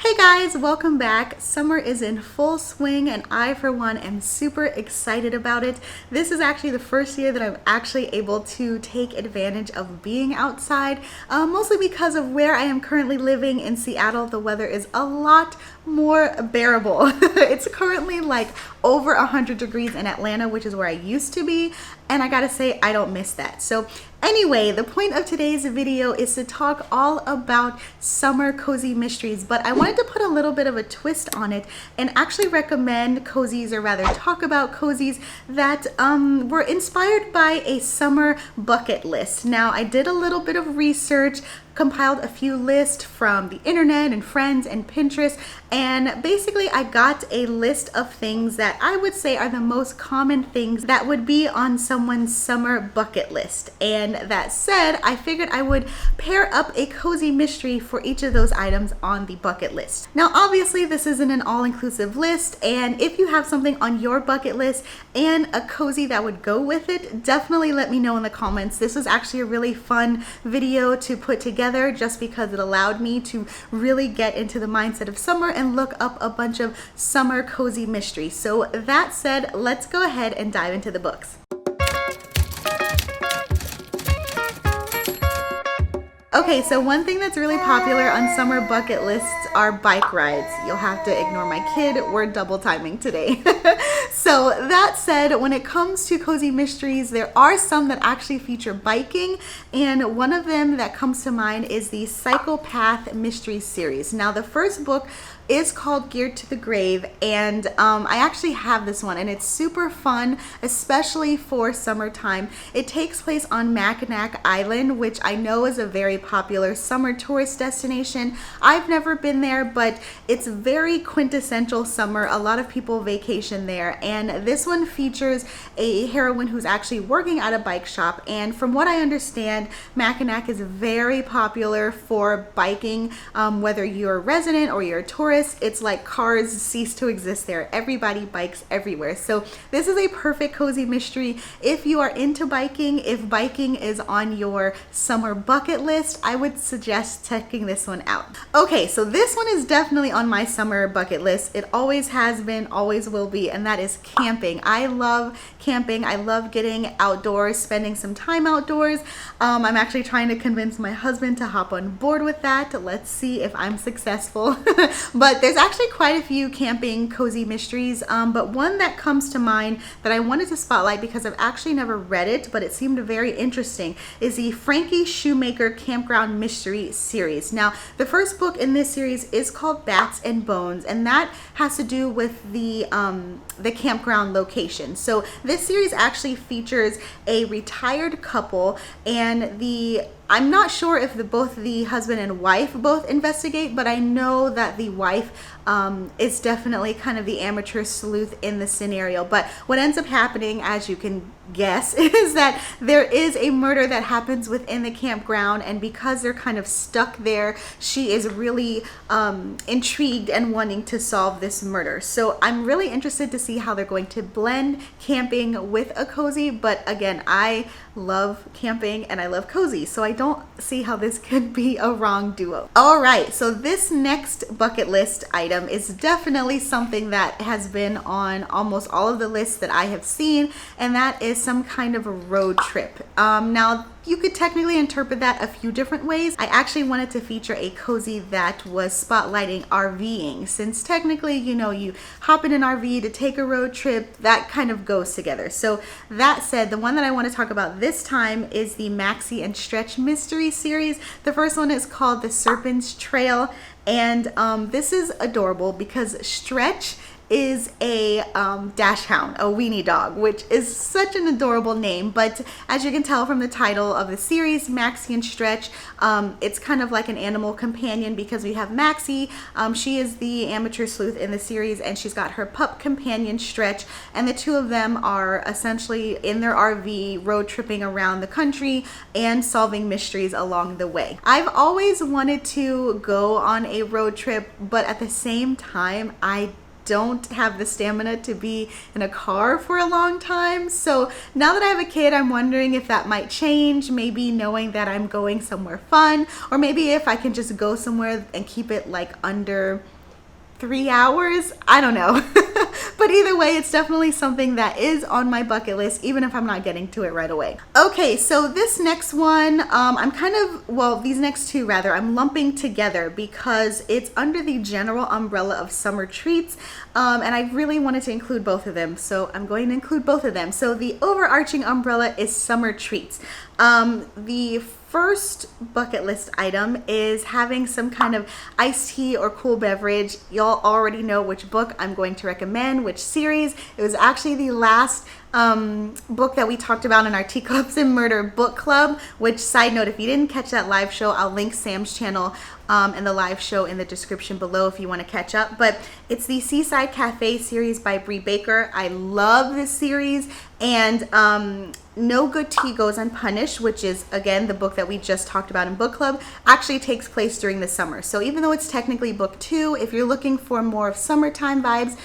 Hey guys, welcome back. Summer is in full swing and I for one am super excited about it. This is actually the first year that I'm actually able to take advantage of being outside, mostly because of where I am currently living in Seattle. The weather is a lot more bearable. It's currently like over 100 degrees in Atlanta, which is where I used to be, and I gotta say I don't miss that. So anyway, the point of today's video is to talk all about summer cozy mysteries, but I wanted to put a little bit of a twist on it and actually recommend cozies, or rather talk about cozies that were inspired by a summer bucket list. Now, I did a little bit of research, compiled a few lists from the internet and friends and Pinterest, and basically I got a list of things that I would say are the most common things that would be on someone's summer bucket list. And that said, I figured I would pair up a cozy mystery for each of those items on the bucket list. Now obviously this isn't an all-inclusive list, and if you have something on your bucket list and a cozy that would go with it, definitely let me know in the comments. This was actually a really fun video to put together just because it allowed me to really get into the mindset of summer and look up a bunch of summer cozy mysteries. So that said, let's go ahead and dive into the books. Okay, so one thing that's really popular on summer bucket lists are bike rides. You'll have to ignore my kid, we're double timing today. So that said, when it comes to cozy mysteries, there are some that actually feature biking, and one of them that comes to mind is the Psychopath Mystery Series. Now the first book is called Geared to the Grave, and I actually have this one, and it's super fun, especially for summertime. It takes place on Mackinac Island, which I know is a very popular summer tourist destination. I've never been there, but it's very quintessential summer. A lot of people vacation there, and this one features a heroine who's actually working at a bike shop, and from what I understand, Mackinac is very popular for biking, whether you're a resident or you're a tourist. It's like cars cease to exist there. Everybody bikes everywhere. So this is a perfect cozy mystery if you are into biking. If biking is on your summer bucket list, I would suggest checking this one out. Okay, so this one is definitely on my summer bucket list. It always has been, always will be, and that is camping. I love camping. I love getting outdoors, spending some time outdoors. I'm actually trying to convince my husband to hop on board with that. Let's see if I'm successful. But there's actually quite a few camping cozy mysteries, but one that comes to mind that I wanted to spotlight because I've actually never read it, but it seemed very interesting, is the Frankie Shoemaker Campground Mystery Series. Now, the first book in this series is called Bats and Bones, and that has to do with the campground location. So this series actually features a retired couple, and I'm not sure if both the husband and wife both investigate, but I know that the wife is definitely kind of the amateur sleuth in the scenario. But what ends up happening, as you can guess, is that there is a murder that happens within the campground, and because they're kind of stuck there, she is really intrigued and wanting to solve this murder. So I'm really interested to see how they're going to blend camping with a cozy, but again, I love camping and I love cozy, so I don't see how this could be a wrong duo. All right, so this next bucket list item is definitely something that has been on almost all of the lists that I have seen, and that is some kind of a road trip. Now, you could technically interpret that a few different ways. I actually wanted to feature a cozy that was spotlighting RVing, since technically, you know, you hop in an RV to take a road trip, that kind of goes together. So that said, the one that I want to talk about this time is the Maxie and Stretch Mystery Series. The first one is called the Serpents Trail, and this is adorable because Stretch is a dash hound, a weenie dog, which is such an adorable name. But as you can tell from the title of the series, Maxie and Stretch, it's kind of like an animal companion because we have Maxie. She is the amateur sleuth in the series, and she's got her pup companion Stretch, and the two of them are essentially in their RV road tripping around the country and solving mysteries along the way. I've always wanted to go on a road trip, but at the same time, I don't have the stamina to be in a car for a long time. So now that I have a kid, I'm wondering if that might change, maybe knowing that I'm going somewhere fun, or maybe if I can just go somewhere and keep it like under 3 hours. I don't know. But either way, it's definitely something that is on my bucket list, even if I'm not getting to it right away. Okay, so this next one, these next two rather, I'm lumping together because it's under the general umbrella of summer treats. And I really wanted to include both of them, so I'm going to include both of them. So the overarching umbrella is summer treats. The first bucket list item is having some kind of iced tea or cool beverage. Y'all already know which book I'm going to recommend, which series. It was actually the last book that we talked about in our Teacups and Murder book club, which, side note, if you didn't catch that live show, I'll link Sam's channel and the live show in the description below if you want to catch up. But it's the Seaside Cafe series by Bree Baker. I love this series, and No Good Tea Goes Unpunished, which is, again, the book that we just talked about in book club, actually takes place during the summer. So even though it's technically book 2, if you're looking for more of summertime vibes,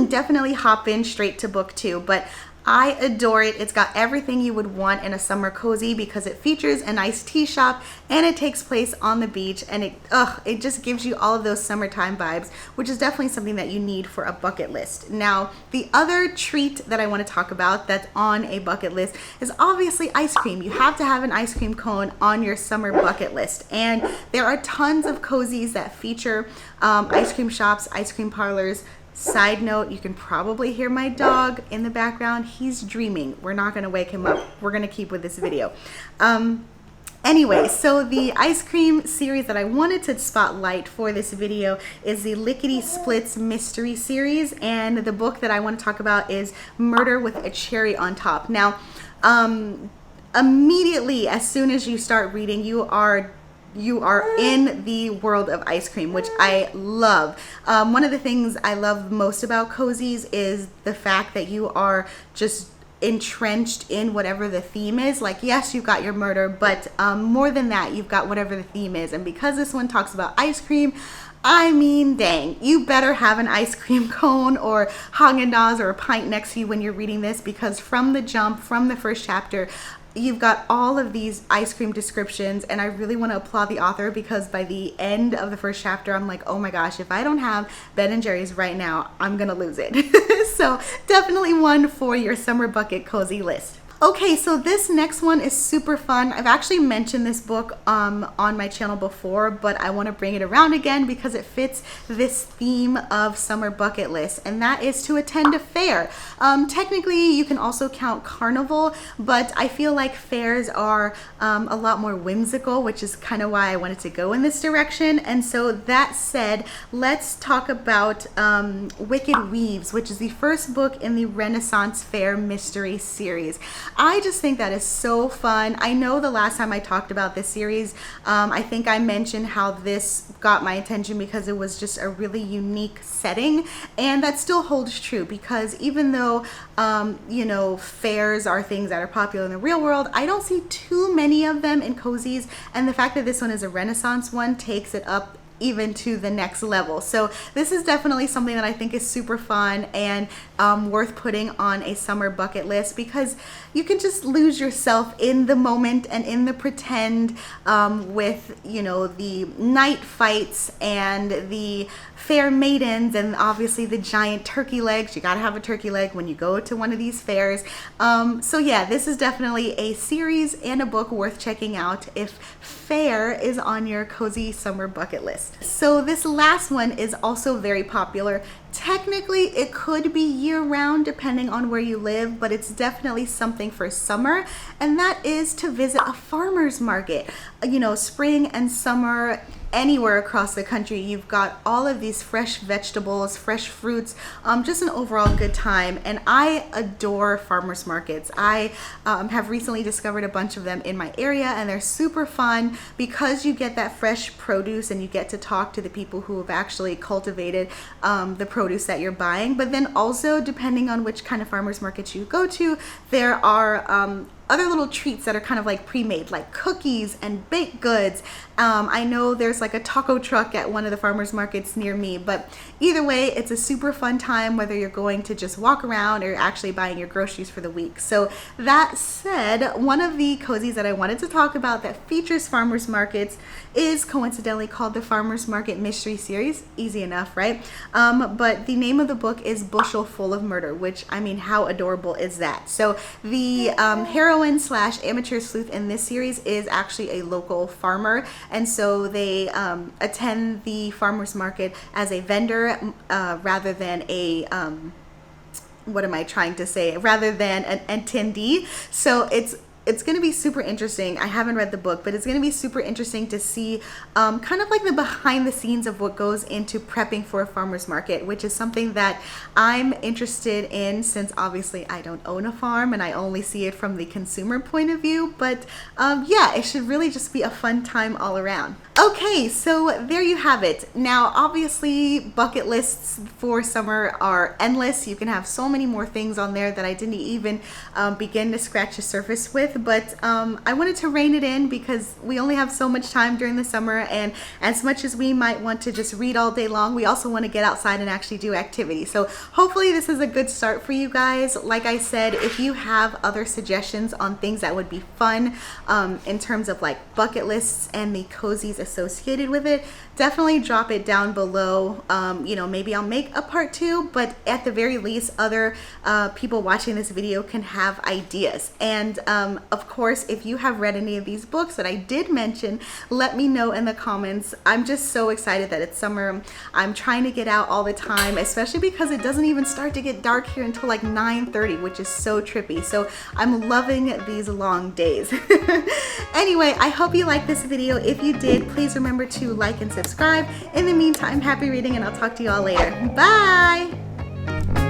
definitely hop in straight to book 2. But I adore it. It's got everything you would want in a summer cozy because it features a nice tea shop and it takes place on the beach, and it just gives you all of those summertime vibes, which is definitely something that you need for a bucket list. Now, the other treat that I want to talk about that's on a bucket list is obviously ice cream. You have to have an ice cream cone on your summer bucket list, and there are tons of cozies that feature ice cream shops, ice cream parlors. Side note, you can probably hear my dog in the background. He's dreaming. We're not going to wake him up. We're going to keep with this video. Anyway, so the ice cream series that I wanted to spotlight for this video is the Lickety Splits Mystery Series, and the book that I want to talk about is Murder with a Cherry on Top. Now, immediately as soon as you start reading, you are in the world of ice cream, which I love. One of the things I love most about cozies is the fact that you are just entrenched in whatever the theme is. Like, yes, you've got your murder, but more than that, you've got whatever the theme is. And because this one talks about ice cream, I mean, dang, you better have an ice cream cone or Haagen-Dazs or a pint next to you when you're reading this, because from the jump, from the first chapter, you've got all of these ice cream descriptions, and I really want to applaud the author because by the end of the first chapter, I'm like, oh my gosh, if I don't have Ben & Jerry's right now, I'm gonna lose it. So definitely one for your summer bucket cozy list. Okay, so this next one is super fun. I've actually mentioned this book on my channel before, but I want to bring it around again because it fits this theme of summer bucket list, and that is to attend a fair. Technically, you can also count carnival, but I feel like fairs are a lot more whimsical, which is kind of why I wanted to go in this direction. And so that said, let's talk about Wicked Weaves, which is the first book in the Renaissance Fair Mystery series. I just think that is so fun. I know the last time I talked about this series, I think I mentioned how this got my attention because it was just a really unique setting, and that still holds true because even though you know, fairs are things that are popular in the real world, I don't see too many of them in cozies, and the fact that this one is a Renaissance one takes it up even to the next level. So this is definitely something that I think is super fun and worth putting on a summer bucket list because you can just lose yourself in the moment and in the pretend with, you know, the night fights and the fair maidens and obviously the giant turkey legs. You gotta have a turkey leg when you go to one of these fairs. So yeah, this is definitely a series and a book worth checking out if fair is on your cozy summer bucket list. So this last one is also very popular. Technically, it could be year-round depending on where you live, but it's definitely something for summer, and that is to visit a farmer's market. You know, spring and summer, anywhere across the country, you've got all of these fresh vegetables, fresh fruits, just an overall good time. And I adore farmers markets. I have recently discovered a bunch of them in my area, and they're super fun because you get that fresh produce and you get to talk to the people who have actually cultivated the produce that you're buying. But then also, depending on which kind of farmers markets you go to, there are other little treats that are kind of like pre-made, like cookies and baked goods. I know there's like a taco truck at one of the farmers markets near me, but either way, it's a super fun time whether you're going to just walk around or actually buying your groceries for the week. So that said, one of the cozies that I wanted to talk about that features farmers markets is coincidentally called the Farmers Market Mystery Series. Easy enough, right? But the name of the book is Bushel Full of Murder, which, I mean, how adorable is that? So the heroine slash amateur sleuth in this series is actually a local farmer, and so they attend the farmers market as a vendor rather than a what am I trying to say? Rather than an attendee. So it's going to be super interesting. I haven't read the book, but it's going to be super interesting to see kind of like the behind the scenes of what goes into prepping for a farmer's market, which is something that I'm interested in since obviously I don't own a farm and I only see it from the consumer point of view. But yeah, it should really just be a fun time all around. Okay, so there you have it. Now, obviously, bucket lists for summer are endless. You can have so many more things on there that I didn't even begin to scratch the surface with. But I wanted to rein it in because we only have so much time during the summer, and as much as we might want to just read all day long, we also want to get outside and actually do activities. So hopefully this is a good start for you guys. Like I said, if you have other suggestions on things that would be fun in terms of like bucket lists and the cozies associated with it, definitely drop it down below. You know, maybe I'll make a part 2, but at the very least, other people watching this video can have ideas. And of course, if you have read any of these books that I did mention, let me know in the comments. I'm just so excited that it's summer. I'm trying to get out all the time, especially because it doesn't even start to get dark here until like 9:30, which is so trippy. So I'm loving these long days. Anyway, I hope you liked this video. If you did, please remember to like and subscribe. In the meantime, happy reading, and I'll talk to you all later. Bye!